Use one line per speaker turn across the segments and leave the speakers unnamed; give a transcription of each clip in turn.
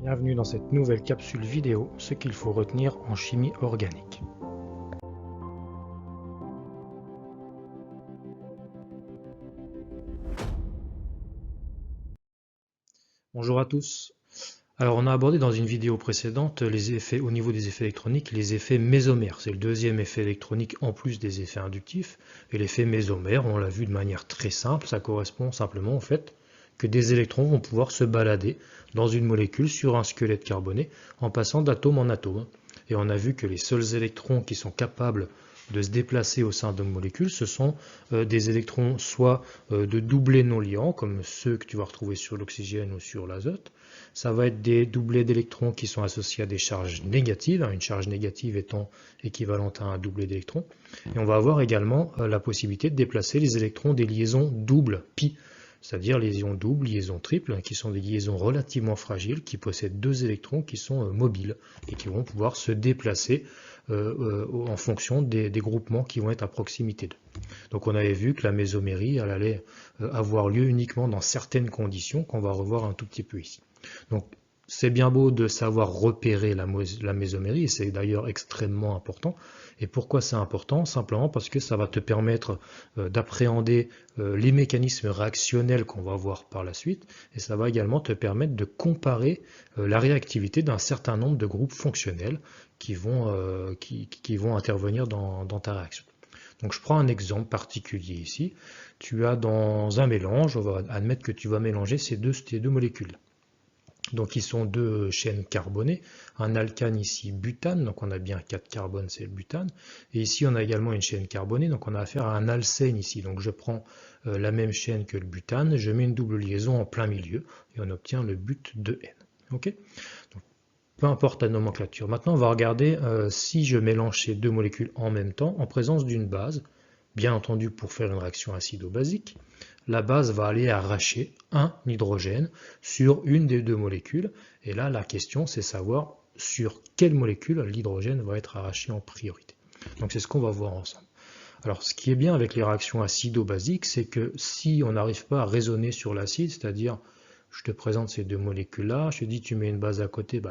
Bienvenue dans cette nouvelle capsule vidéo, ce qu'il faut retenir en chimie organique. Bonjour à tous. Alors on a abordé dans une vidéo précédente les effets au niveau des effets électroniques, les effets mésomères. C'est le deuxième effet électronique en plus des effets inductifs. Et l'effet mésomère, on l'a vu de manière très simple, ça correspond simplement au fait que des électrons vont pouvoir se balader dans une molécule sur un squelette carboné en passant d'atome en atome. Et on a vu que les seuls électrons qui sont capables de se déplacer au sein d'une molécule, ce sont des électrons soit de doublés non liants, comme ceux que tu vas retrouver sur l'oxygène ou sur l'azote. Ça va être des doublés d'électrons qui sont associés à des charges négatives, une charge négative étant équivalente à un doublé d'électrons. Et on va avoir également la possibilité de déplacer les électrons des liaisons doubles, pi, c'est-à-dire liaisons doubles, liaisons triples, qui sont des liaisons relativement fragiles, qui possèdent deux électrons qui sont mobiles et qui vont pouvoir se déplacer en fonction des groupements qui vont être à proximité d'eux. Donc on avait vu que la mésomérie, elle allait avoir lieu uniquement dans certaines conditions, qu'on va revoir un tout petit peu ici. Donc c'est bien beau de savoir repérer la mésomérie, et c'est d'ailleurs extrêmement important. Et pourquoi c'est important? Simplement parce que ça va te permettre d'appréhender les mécanismes réactionnels qu'on va voir par la suite, et ça va également te permettre de comparer la réactivité d'un certain nombre de groupes fonctionnels qui vont intervenir dans ta réaction. Donc je prends un exemple particulier ici. Tu as dans un mélange, on va admettre que tu vas mélanger ces deux molécules. Donc ils sont deux chaînes carbonées, un alkane ici butane, donc on a bien 4 carbones, c'est le butane, et ici on a également une chaîne carbonée, donc on a affaire à un alcène ici, donc je prends la même chaîne que le butane, je mets une double liaison en plein milieu, et on obtient le but de N. Ok, donc, peu importe la nomenclature. Maintenant on va regarder si je mélange ces deux molécules en même temps, en présence d'une base, bien entendu pour faire une réaction acido-basique, la base va aller arracher un hydrogène sur une des deux molécules. Et là, la question, c'est savoir sur quelle molécule l'hydrogène va être arraché en priorité. Donc c'est ce qu'on va voir ensemble. Alors ce qui est bien avec les réactions acido-basiques, c'est que si on n'arrive pas à raisonner sur l'acide, c'est-à-dire je te présente ces deux molécules-là, je te dis tu mets une base à côté,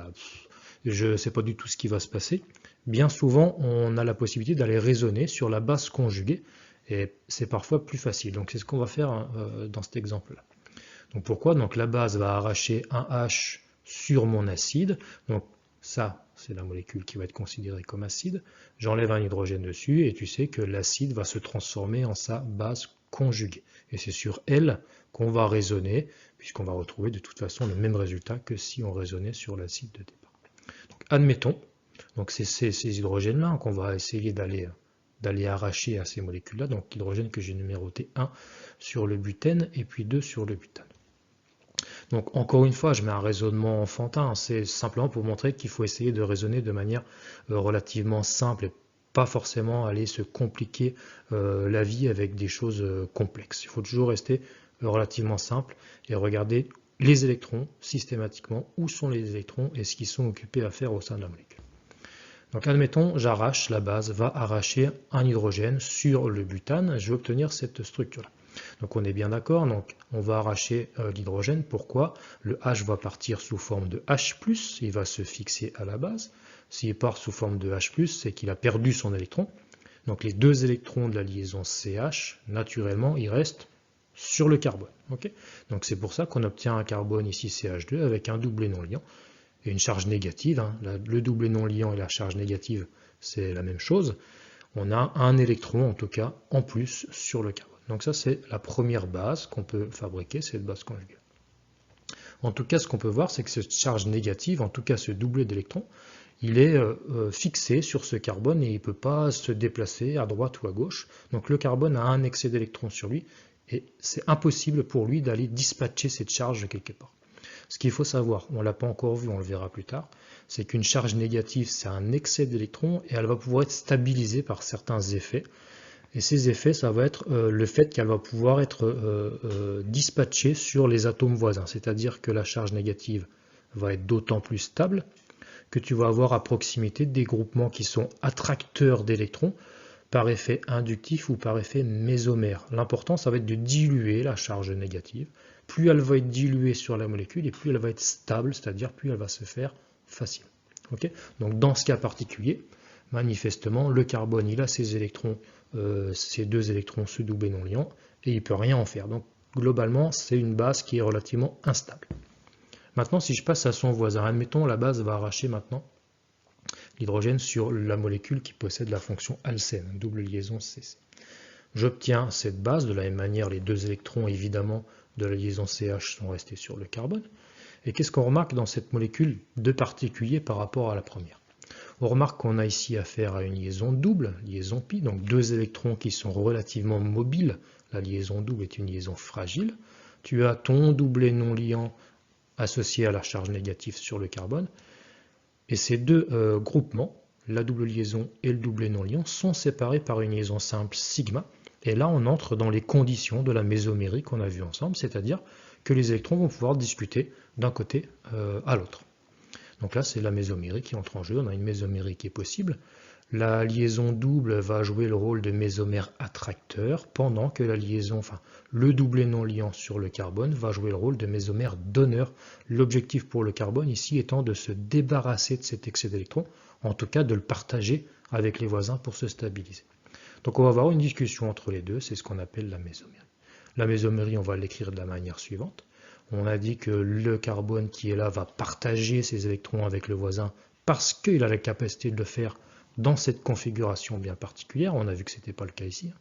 je ne sais pas du tout ce qui va se passer. Bien souvent, on a la possibilité d'aller raisonner sur la base conjuguée, et c'est parfois plus facile. Donc c'est ce qu'on va faire dans cet exemple-là. Donc pourquoi? Donc la base va arracher un H sur mon acide. Donc ça, c'est la molécule qui va être considérée comme acide. J'enlève un hydrogène dessus et tu sais que l'acide va se transformer en sa base conjuguée. Et c'est sur elle qu'on va raisonner, puisqu'on va retrouver de toute façon le même résultat que si on raisonnait sur l'acide de départ. Donc admettons, donc c'est ces hydrogènes-là qu'on va essayer d'aller arracher à ces molécules-là, donc l'hydrogène que j'ai numéroté 1 sur le butène et puis 2 sur le butane. Donc encore une fois, je mets un raisonnement enfantin, c'est simplement pour montrer qu'il faut essayer de raisonner de manière relativement simple et pas forcément aller se compliquer la vie avec des choses complexes. Il faut toujours rester relativement simple et regarder les électrons systématiquement, où sont les électrons et ce qu'ils sont occupés à faire au sein de la molécule. Donc admettons, j'arrache, la base va arracher un hydrogène sur le butane, je vais obtenir cette structure-là. Donc on est bien d'accord, donc on va arracher l'hydrogène, pourquoi? Le H va partir sous forme de H+, il va se fixer à la base. S'il part sous forme de H+, c'est qu'il a perdu son électron. Donc les deux électrons de la liaison CH, naturellement, ils restent sur le carbone. Okay, donc c'est pour ça qu'on obtient un carbone ici CH2 avec un doublé non liant et une charge négative. Le doublé non liant et la charge négative, c'est la même chose. On a un électron, en tout cas, en plus sur le carbone. Donc ça, c'est la première base qu'on peut fabriquer, c'est cette base conjugale. En tout cas, ce qu'on peut voir, c'est que cette charge négative, en tout cas ce doublé d'électrons, il est fixé sur ce carbone et il ne peut pas se déplacer à droite ou à gauche. Donc le carbone a un excès d'électrons sur lui et c'est impossible pour lui d'aller dispatcher cette charge quelque part. Ce qu'il faut savoir, on ne l'a pas encore vu, on le verra plus tard, c'est qu'une charge négative, c'est un excès d'électrons et elle va pouvoir être stabilisée par certains effets. Et ces effets, ça va être le fait qu'elle va pouvoir être dispatchée sur les atomes voisins. C'est-à-dire que la charge négative va être d'autant plus stable que tu vas avoir à proximité des groupements qui sont attracteurs d'électrons par effet inductif ou par effet mésomère. L'important, ça va être de diluer la charge négative. Plus elle va être diluée sur la molécule et plus elle va être stable, c'est-à-dire plus elle va se faire facile. Okay, donc dans ce cas particulier, manifestement, le carbone, il a ses électrons, ces deux électrons se doubler non liants, et il ne peut rien en faire. Donc globalement, c'est une base qui est relativement instable. Maintenant, si je passe à son voisin, admettons la base va arracher maintenant l'hydrogène sur la molécule qui possède la fonction alcène, double liaison CC. J'obtiens cette base, de la même manière, les deux électrons, évidemment, de la liaison CH sont restés sur le carbone. Et qu'est-ce qu'on remarque dans cette molécule de particulier par rapport à la première? On remarque qu'on a ici affaire à une liaison double, liaison pi, donc deux électrons qui sont relativement mobiles. La liaison double est une liaison fragile. Tu as ton doublet non liant associé à la charge négative sur le carbone. Et ces deux groupements, la double liaison et le doublet non liant, sont séparés par une liaison simple sigma. Et là, on entre dans les conditions de la mésomérie qu'on a vu ensemble, c'est-à-dire que les électrons vont pouvoir discuter d'un côté à l'autre. Donc là, c'est la mésomérie qui entre en jeu. On a une mésomérie qui est possible. La liaison double va jouer le rôle de mésomère attracteur, pendant que la liaison, le doublet non liant sur le carbone va jouer le rôle de mésomère donneur. L'objectif pour le carbone ici étant de se débarrasser de cet excès d'électrons, en tout cas de le partager avec les voisins pour se stabiliser. Donc on va avoir une discussion entre les deux, c'est ce qu'on appelle la mésomérie. La mésomérie, on va l'écrire de la manière suivante. On a dit que le carbone qui est là va partager ses électrons avec le voisin parce qu'il a la capacité de le faire dans cette configuration bien particulière. On a vu que ce n'était pas le cas ici.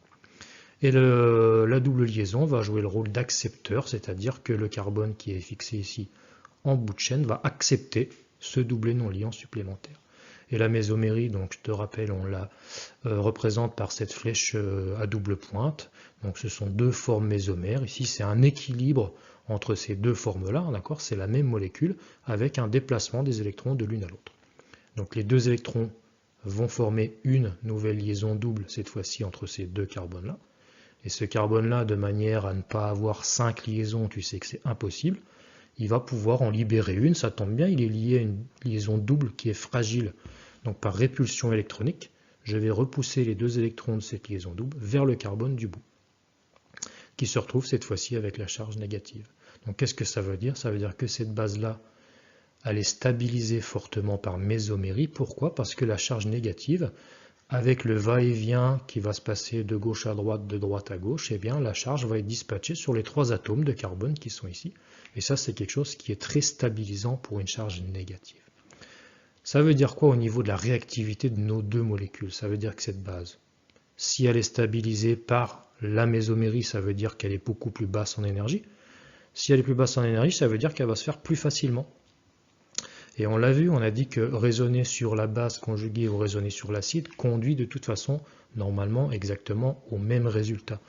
Et la double liaison va jouer le rôle d'accepteur, c'est-à-dire que le carbone qui est fixé ici en bout de chaîne va accepter ce doublet non liant supplémentaire. Et la mésomérie, donc je te rappelle, on la représente par cette flèche à double pointe. Donc ce sont deux formes mésomères. Ici, c'est un équilibre entre ces deux formes-là, d'accord? C'est la même molécule avec un déplacement des électrons de l'une à l'autre. Donc les deux électrons vont former une nouvelle liaison double, cette fois-ci entre ces deux carbones-là. Et ce carbone-là, de manière à ne pas avoir 5 liaisons, tu sais que c'est impossible, il va pouvoir en libérer une, ça tombe bien, il est lié à une liaison double qui est fragile. Donc par répulsion électronique, je vais repousser les deux électrons de cette liaison double vers le carbone du bout, qui se retrouve cette fois-ci avec la charge négative. Donc qu'est-ce que ça veut dire? Ça veut dire que cette base-là, elle est stabilisée fortement par mésomérie. Pourquoi? Parce que la charge négative, avec le va-et-vient qui va se passer de gauche à droite, de droite à gauche, eh bien la charge va être dispatchée sur les trois atomes de carbone qui sont ici. Et ça, c'est quelque chose qui est très stabilisant pour une charge négative. Ça veut dire quoi au niveau de la réactivité de nos deux molécules? Ça veut dire que cette base, si elle est stabilisée par la mésomérie, ça veut dire qu'elle est beaucoup plus basse en énergie. Si elle est plus basse en énergie, ça veut dire qu'elle va se faire plus facilement. Et on l'a vu, on a dit que raisonner sur la base conjuguée ou raisonner sur l'acide conduit de toute façon, normalement, exactement au même résultat.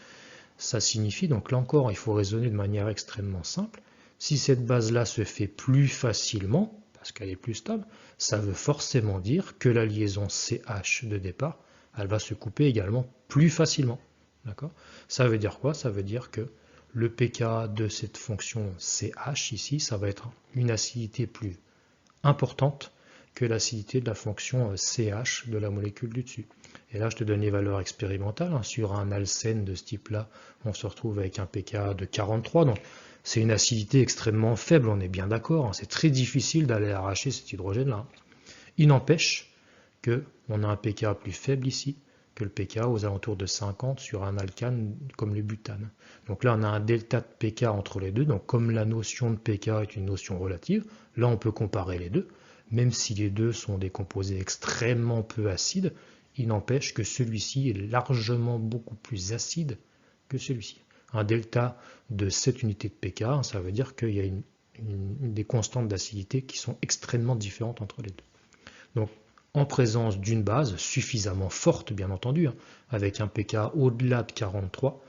Ça signifie, donc là encore, il faut raisonner de manière extrêmement simple. Si cette base-là se fait plus facilement, parce qu'elle est plus stable, ça veut forcément dire que la liaison CH de départ, elle va se couper également plus facilement. D'accord? Ça veut dire quoi? Ça veut dire que le pK de cette fonction CH ici, ça va être une acidité plus importante que l'acidité de la fonction CH de la molécule du dessus. Et là, je te donne les valeurs expérimentales. Sur un alcène de ce type-là, on se retrouve avec un pK de 43. Donc, c'est une acidité extrêmement faible, on est bien d'accord. C'est très difficile d'aller arracher cet hydrogène-là. Il n'empêche qu'on a un pK plus faible ici que le pK aux alentours de 50 sur un alcane comme le butane. Donc là, on a un delta de pK entre les deux. Donc comme la notion de pK est une notion relative, là, on peut comparer les deux. Même si les deux sont des composés extrêmement peu acides, il n'empêche que celui-ci est largement beaucoup plus acide que celui-ci. Un delta de 7 unités de pK, ça veut dire qu'il y a des constantes d'acidité qui sont extrêmement différentes entre les deux. Donc, en présence d'une base suffisamment forte, bien entendu, avec un pK au-delà de 43,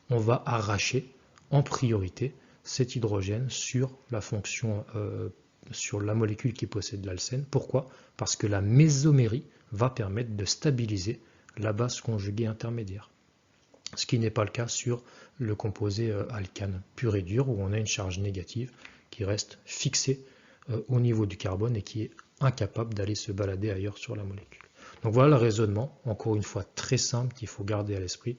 on va arracher en priorité cet hydrogène sur la fonction, sur la molécule qui possède l'alcène. Pourquoi? Parce que la mésomérie va permettre de stabiliser la base conjuguée intermédiaire. Ce qui n'est pas le cas sur le composé alcane pur et dur, où on a une charge négative qui reste fixée au niveau du carbone et qui est incapable d'aller se balader ailleurs sur la molécule. Donc voilà le raisonnement, encore une fois très simple qu'il faut garder à l'esprit.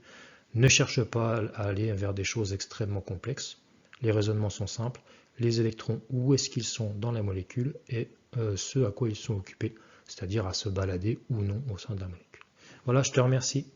Ne cherche pas à aller vers des choses extrêmement complexes. Les raisonnements sont simples. Les électrons, où est-ce qu'ils sont dans la molécule et ce à quoi ils sont occupés, c'est-à-dire à se balader ou non au sein de la molécule. Voilà, je te remercie.